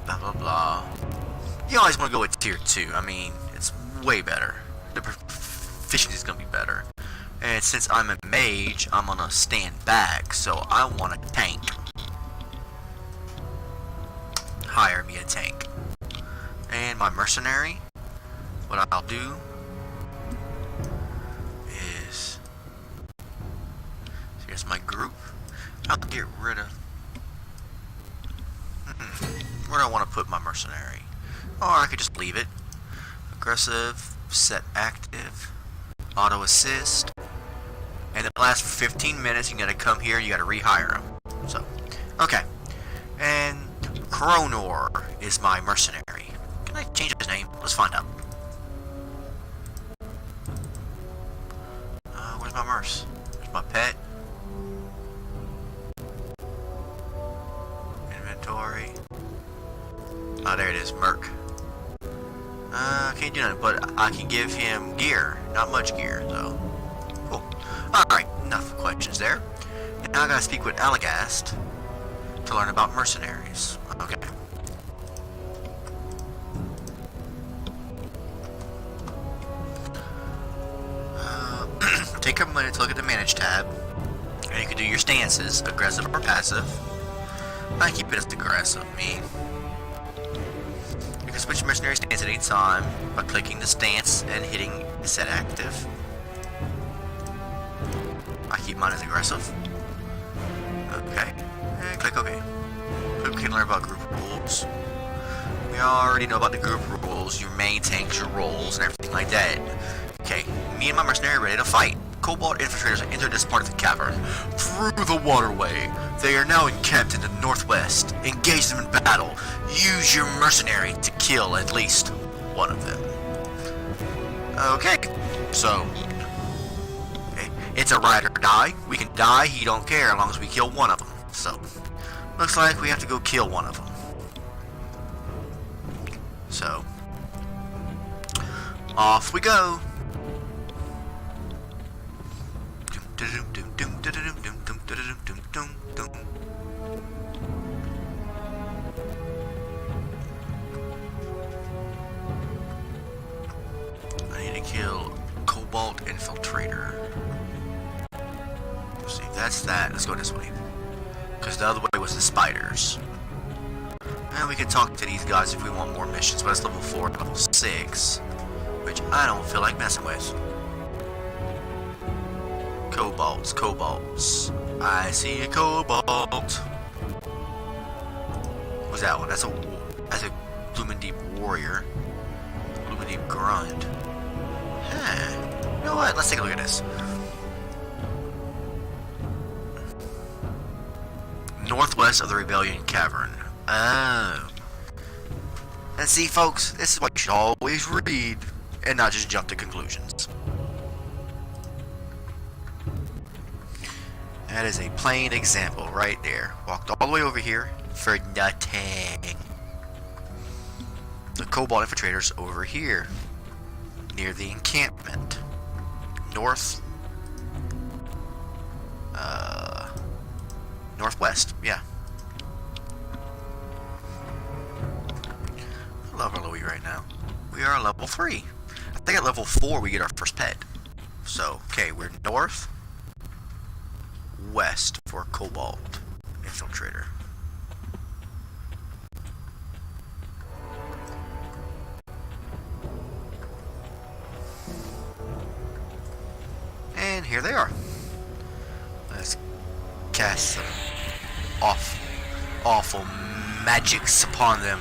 Blah, blah, blah. You always want to go with tier 2. I mean, it's way better. The proficiency is going to be better. And since I'm a mage, I'm going to stand back, so I want a tank. Hire me a tank. And my mercenary, what I'll do is, here's my group. I'll get rid of, where do I want to put my mercenary? Or I could just leave it. Aggressive, set active, auto assist, and it lasts for 15 minutes. You gotta come here, you gotta rehire him. So, okay. And Kronor is my mercenary. Can I change his name? Let's find out. Where's my merc? Where's my pet? Inventory. Oh, there it is, Merc. Can't do nothing, but I can give him gear. Not much gear, though. Cool. Alright, enough questions there. And now I gotta speak with Alagast to learn about mercenaries. Okay. Take a minute to look at the Manage tab, and you can do your stances, aggressive or passive. I keep it as aggressive, me. You can switch mercenary stance at any time by clicking the stance and hitting set active. I keep mine as aggressive. Okay, and click OK. We can learn about group rules. We already know about the group rules, your main tanks, your roles, and everything like that. Okay, me and my mercenary are ready to fight. Cobalt infiltrators enter this part of the cavern through the waterway. They are now encamped in the northwest. Engage them in battle. Use your mercenary to kill at least one of them. Okay, so it's a ride or die. We can die, he don't care, as long as we kill one of them. So, looks like we have to go kill one of them. So, off we go. I need to kill Cobalt Infiltrator. Let's see, that's that. Let's go this way. Because the other way was the spiders. And we can talk to these guys if we want more missions, but it's level 4 and level 6. Which I don't feel like messing with. Cobalts. I see a cobalt. What's that one? That's a Bloomin' Deep Warrior. Bloomin' Deep Grunt. Huh. You know what? Let's take a look at this. Northwest of the Rebellion Cavern. Oh. And see, folks, this is what you should always read and not just jump to conclusions. That is a plain example right there. Walked all the way over here for nothing. The Cobalt Infiltrators over here, near the encampment. Northwest, yeah. I love our Louis right now. We are level 3. I think at level 4 we get our first pet. So, okay, we're west for Cobalt Infiltrator. And here they are. Let's cast some awful magics upon them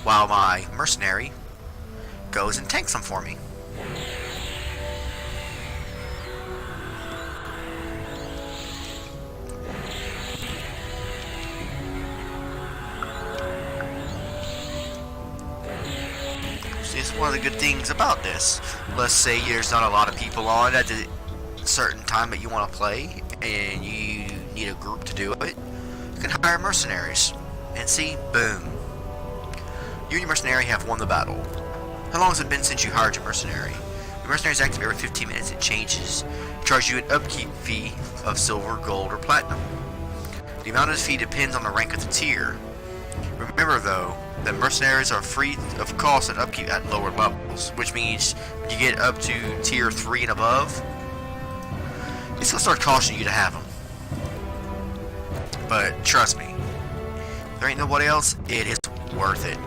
while my mercenary goes and tanks them for me. It's one of the good things about this. Let's say there's not a lot of people on at a certain time that you want to play, and you need a group to do it. You can hire mercenaries, and see, boom. You and your mercenary have won the battle. How long has it been since you hired your mercenary? Your mercenary is active every 15 minutes. It changes. Charge you an upkeep fee of silver, gold, or platinum. The amount of this fee depends on the rank of the tier. Remember though, that mercenaries are free of cost and upkeep at lower levels, which means when you get up to tier 3 and above, it's gonna start costing you to have them. But trust me, there ain't nobody else, it is worth it.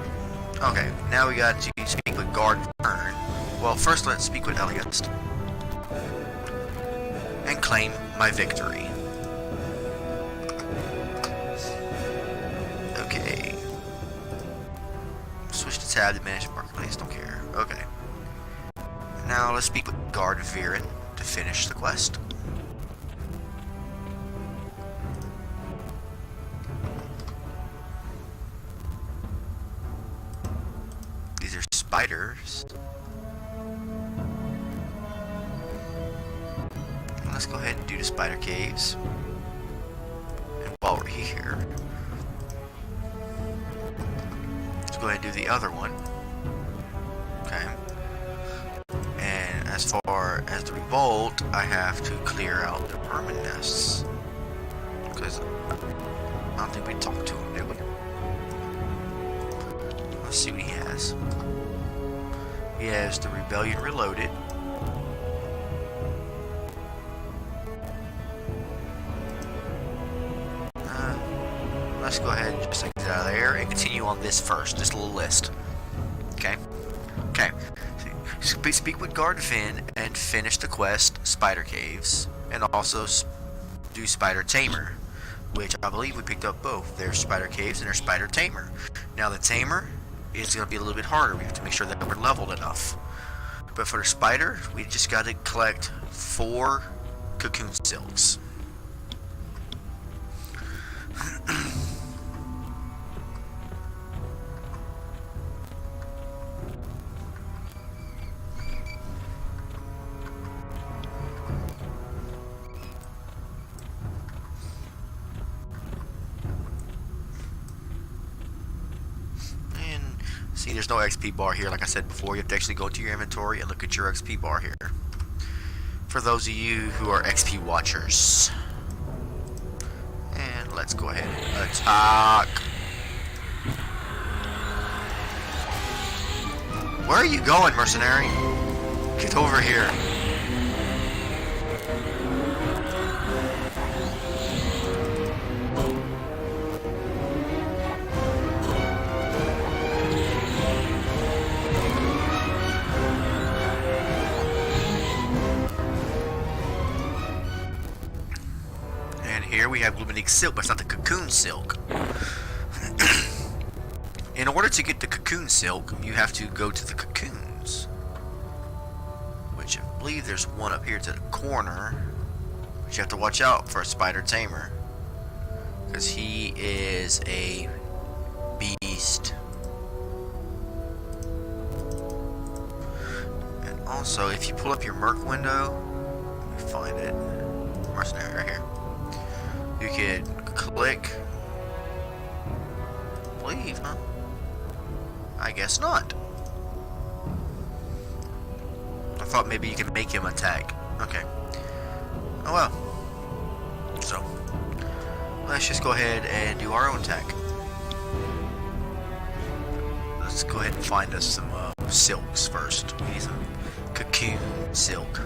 Okay, now we got to speak with Guard Fern. Well, first let's speak with Eliot and claim my victory. Okay. Switch to tab to manage marketplace. Don't care. Okay. Now let's speak with Guard Viren to finish the quest. These are spiders. Let's go ahead and do the spider caves. And while we're here, let's go ahead and do the other one. Okay. And as far as the revolt, I have to clear out the vermin nests. Because I don't think we talked to him, did we? Let's see what he has. He has the Rebellion Reloaded. Let's go ahead and just exit out of there and continue on this first, this little list. Okay? Okay. So, speak with Guard Finn and finish the quest, Spider Caves, and also do Spider Tamer, which I believe we picked up both. There's Spider Caves and there's Spider Tamer. Now the Tamer is going to be a little bit harder. We have to make sure that we're leveled enough. But for the Spider, we just got to collect 4 cocoon silks. See, there's no XP bar here. Like I said before, you have to actually go to your inventory and look at your XP bar here. For those of you who are XP watchers. And let's go ahead and attack. Where are you going, mercenary? Get over here. Here we have Luminix Silk, but it's not the Cocoon Silk. In order to get the Cocoon Silk, you have to go to the cocoons. Which I believe there's one up here to the corner. But you have to watch out for a Spider Tamer. Because he is a beast. And also, if you pull up your Merc window, let me find it. Mercenary right here. You can click. Leave, huh? I guess not. I thought maybe you could make him attack. Okay. Oh well. So, let's just go ahead and do our own attack. Let's go ahead and find us some silks first. We need some cocoon silk.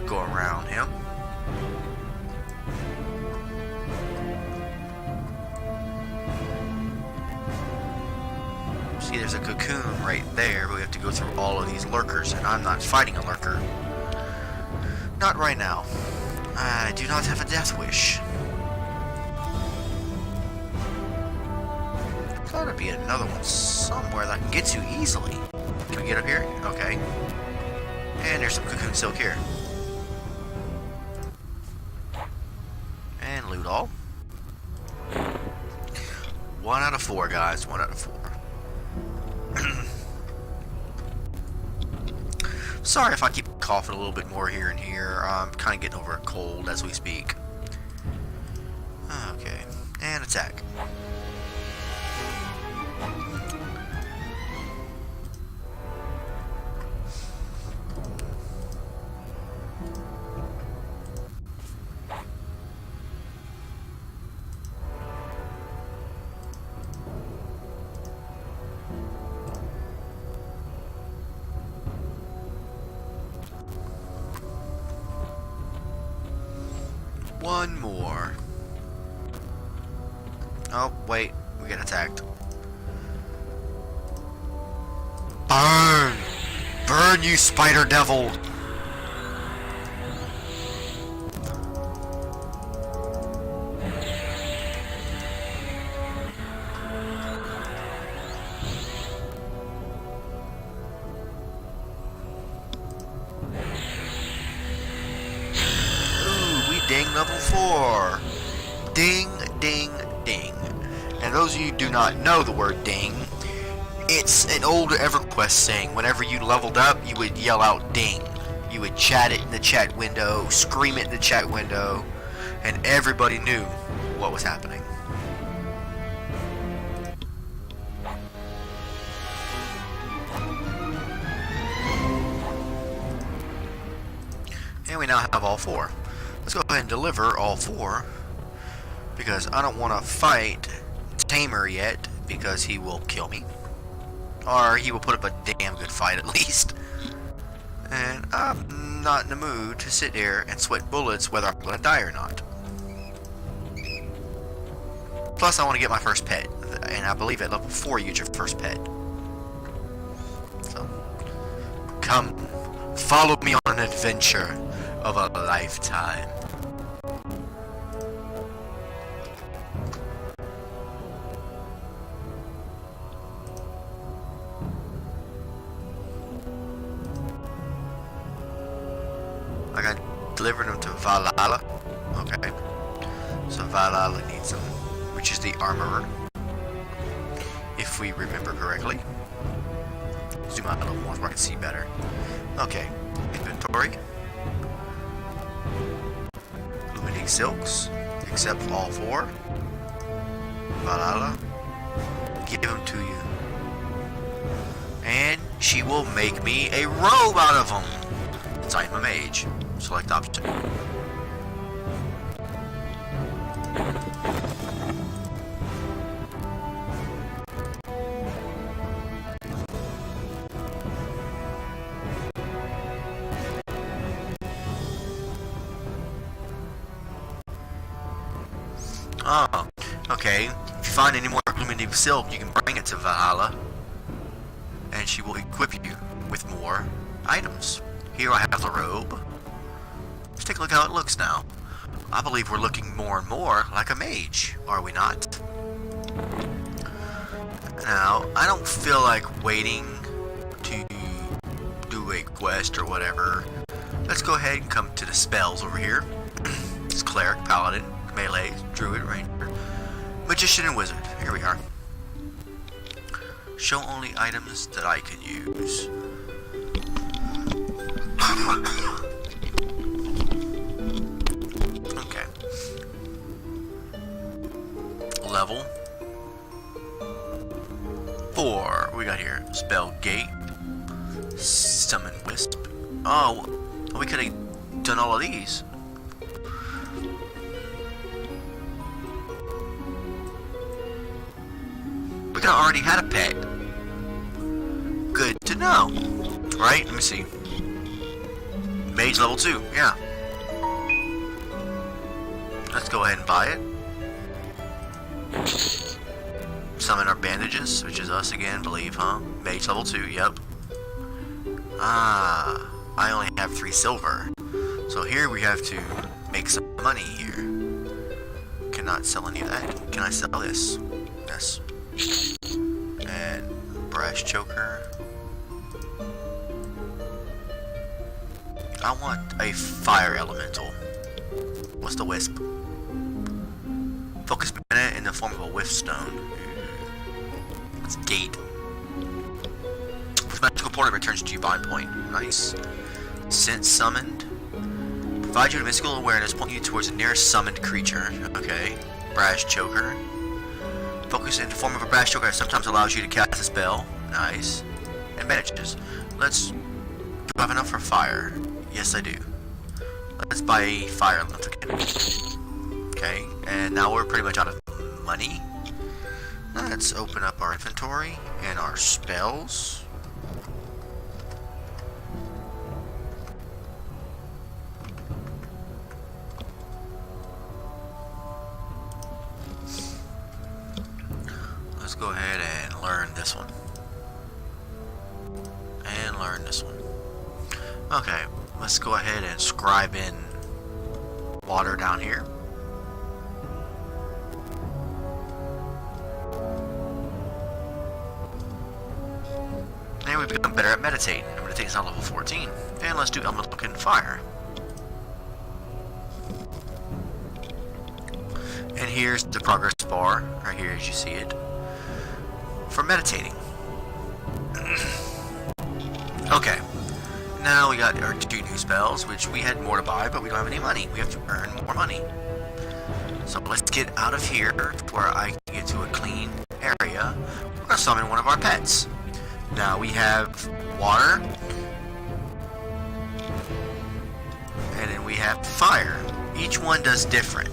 Go around him. See, there's a cocoon right there, but we have to go through all of these lurkers, and I'm not fighting a lurker. Not right now. I do not have a death wish. Gotta be another one somewhere that I can get to easily. Can we get up here? Okay. And there's some cocoon silk here. And loot all. 1 out of 4, guys. 1 out of 4. Sorry if I keep coughing a little bit more here and here. I'm kind of getting over a cold as we speak. Okay. And attack. One more. Oh, wait. We get attacked. Burn! Burn! Burn, you spider devil! Ooh, we ding level 4! Ding, ding, ding. And those of you who do not know the word ding, it's an old EverQuest saying. Whenever you leveled up, you would yell out ding. You would chat it in the chat window, scream it in the chat window, and everybody knew what was happening. And we now have all 4. Let's go ahead and deliver all 4, because I don't want to fight Tamer yet, because he will kill me. Or he will put up a damn good fight at least. And I'm not in the mood to sit here and sweat bullets whether I'm going to die or not. Plus I want to get my first pet. And I believe at level 4 you get your first pet. So, come, follow me on an adventure of a lifetime. I got delivered them to Valhalla. Okay. So Valhalla needs them, which is the armorer, if we remember correctly. Zoom out a little more so I can see better. Okay. Inventory. Illuminating silks. Accept all 4. Valhalla. Give them to you. And she will make me a robe out of them. Since I am a mage. Select option. Oh, okay. If you find any more illuminating silk, you can bring it to Valhalla, and she will equip you with more items. Here I have the robe. Let's take a look how it looks now. I believe we're looking more and more like a mage, are we not? Now, I don't feel like waiting to do a quest or whatever. Let's go ahead and come to the spells over here. It's Cleric, Paladin, Melee, Druid, Ranger, Magician, and Wizard. Here we are. Show only items that I can use. Okay. Level 4. What we got here? Spell Gate. Summon Wisp. Oh, we could have done all of these. We could have already had a pet. Good to know. Right? Let me see. Mage level 2, yeah. Let's go ahead and buy it. Summon our bandages, which is us again, believe, huh? Mage level 2, yep. Ah, I only have 3 silver. So here we have to make some money here. Cannot sell any of that. Can I sell this? Yes. And brass choker. I want a fire elemental. What's the wisp? Focus mana in the form of a whiff stone. It's gate. This magical portal returns to you bind point. Nice. Sense summoned. Provide you with mystical awareness, pointing you towards the nearest summoned creature. Okay. Brass choker. Focus in the form of a brass choker sometimes allows you to cast a spell. Nice. And bandages. Do I have enough for fire? Yes, I do. Let's buy a fire elemental again. Okay, and now we're pretty much out of money. Let's open up our inventory and our spells. Let's go ahead and learn this one. And learn this one. Okay, let's go ahead and scribe in water down here. And we've become better at meditating. Meditating is now level 14. And let's do elemental and fire. And here's the progress bar, right here as you see it, for meditating. Okay, now we got our 2 new spells, which we had more to buy, but we don't have any money. We have to earn more money. So let's get out of here to where I can get to a clean area. We're going to summon one of our pets. Now we have water, and then we have fire. Each one does different.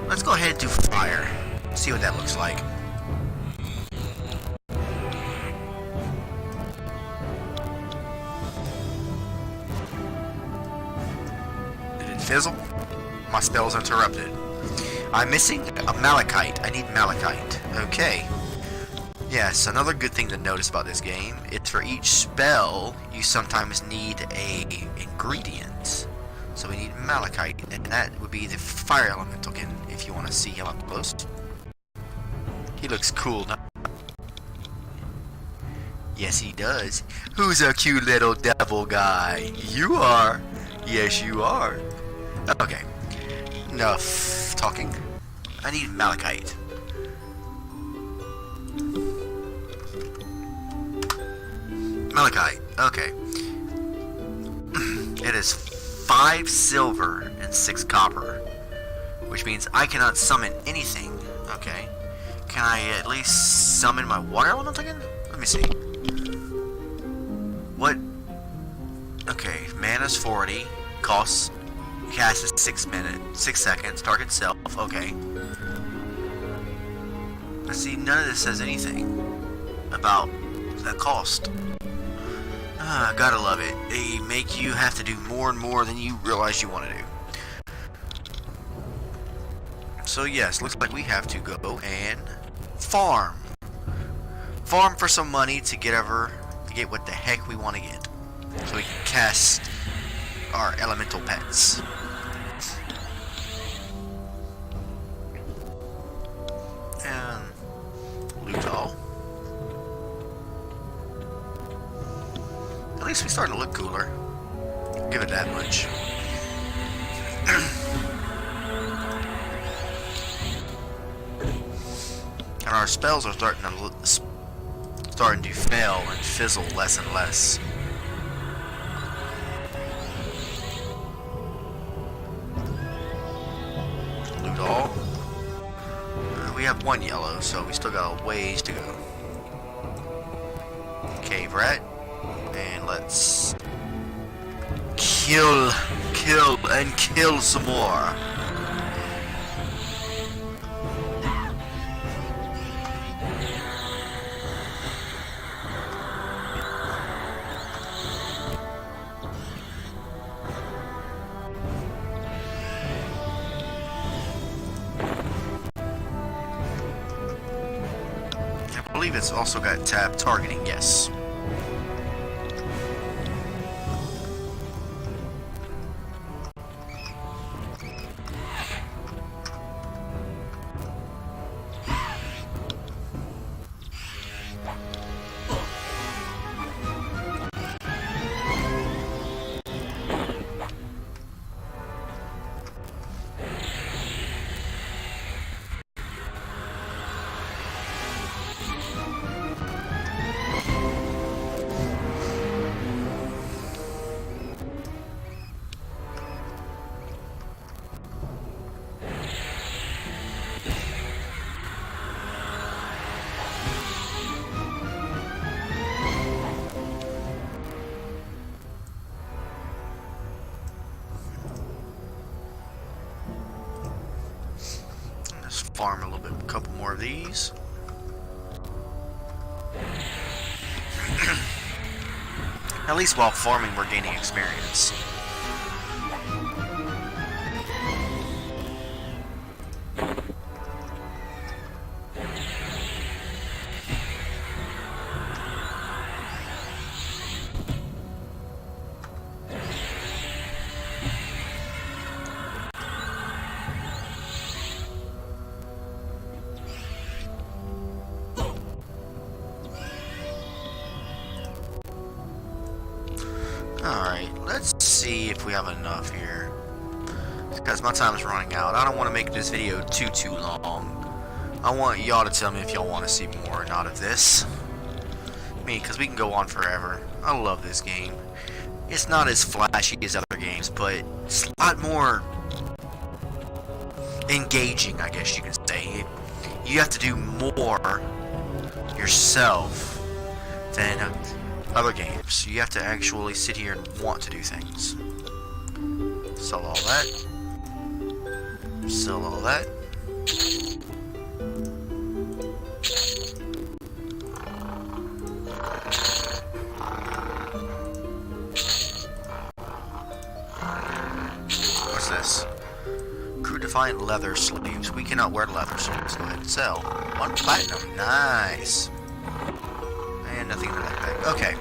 Let's go ahead and do fire. See what that looks like. Did it fizzle? My spell's interrupted. I'm missing a malachite. I need malachite. Okay. Yes, another good thing to notice about this game is for each spell, you sometimes need a ingredient. So we need malachite, and that would be the fire elemental again, if you want to see him up close. He looks cool now. Yes, he does. Who's a cute little devil guy? You are. Yes, you are. Okay. Enough talking. I need malachite. Malachite. Okay. It is 5 silver and 6 copper, which means I cannot summon anything. Okay. Can I at least summon my water element again? Let me see. What? Okay, mana's 40, costs, cast is 6 seconds, target self, okay. Let's see, none of this says anything about the cost. Gotta love it. They make you have to do more and more than you realize you want to do. So yes, looks like we have to go and farm. Farm for some money to get what the heck we want to get. So we can cast our elemental pets. And loot all. At least we're starting to look cooler. Give it that much. And our spells are starting to fail and fizzle less and less. Loot all. We have 1 yellow, so we still got a ways to go. Cave rat. And let's kill some more. I believe it's also got tab targeting, yes. Farm a little bit, a couple more of these. At least while farming, we're gaining experience. Alright, let's see if we have enough here. Because my time's running out. I don't want to make this video too long. I want y'all to tell me if y'all want to see more or not of this. Because we can go on forever. I love this game. It's not as flashy as other games, but it's a lot more engaging, I guess you can say. You have to do more yourself than other games. You have to actually sit here and want to do things. Sell all that. Sell all that. What's this? Crew-defined leather sleeves. We cannot wear leather, so let's go ahead and sell. 1 platinum. Nice. And nothing in the backpack. Okay.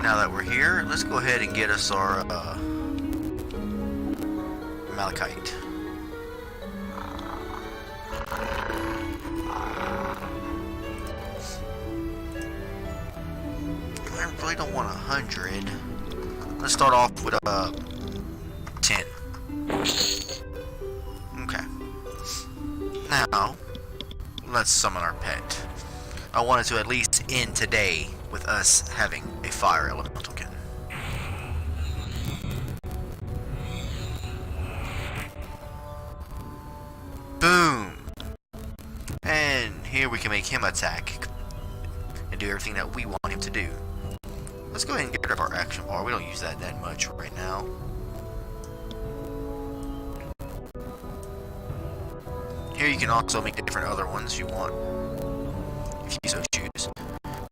Now that we're here, let's go ahead and get us our malachite. I really don't want 100. Let's start off with 10. Okay. Now, let's summon our pet. I wanted to at least end today with us having a fire elemental token. Boom! And here we can make him attack and do everything that we want him to do. Let's go ahead and get rid of our action bar. We don't use that much right now. Here you can also make different other ones you want, if you so choose.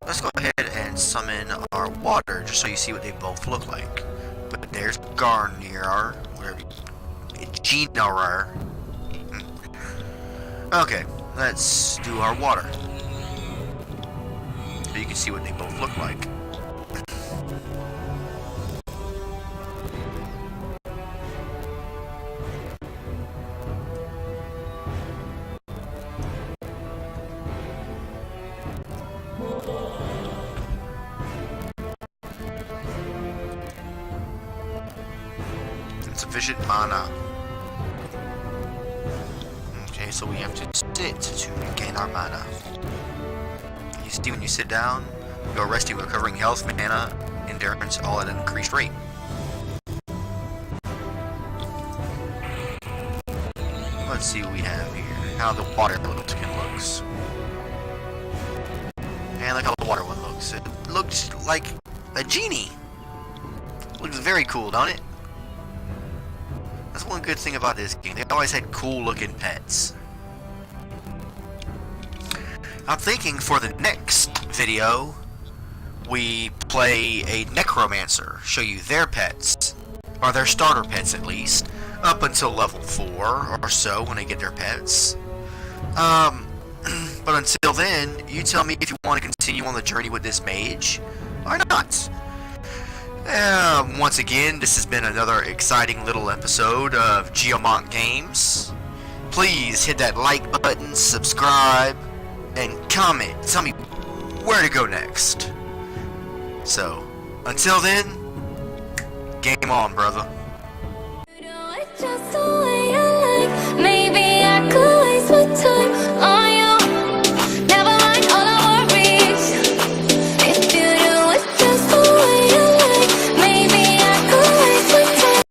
Let's go ahead and summon our water, just so you see what they both look like. But there's Garnier, whatever, Generer. Okay, let's do our water, so you can see what they both look like. Insufficient mana. Okay, so we have to sit to regain our mana. You see, when you sit down, you're resting, recovering health, mana, endurance, all at an increased rate. Let's see what we have here. How the water token looks. And look how the water one looks. It looks like a genie. Looks very cool, don't it? That's one good thing about this game. They always had cool looking pets. I'm thinking for the next video, we play a necromancer, show you their pets, or their starter pets at least, up until level 4 or so when they get their pets. But until then, you tell me if you want to continue on the journey with this mage, or not. Once again, this has been another exciting little episode of Geomont Games. Please hit that like button, subscribe, and comment. Tell me where to go next. So, until then, game on, brother. Do it just the way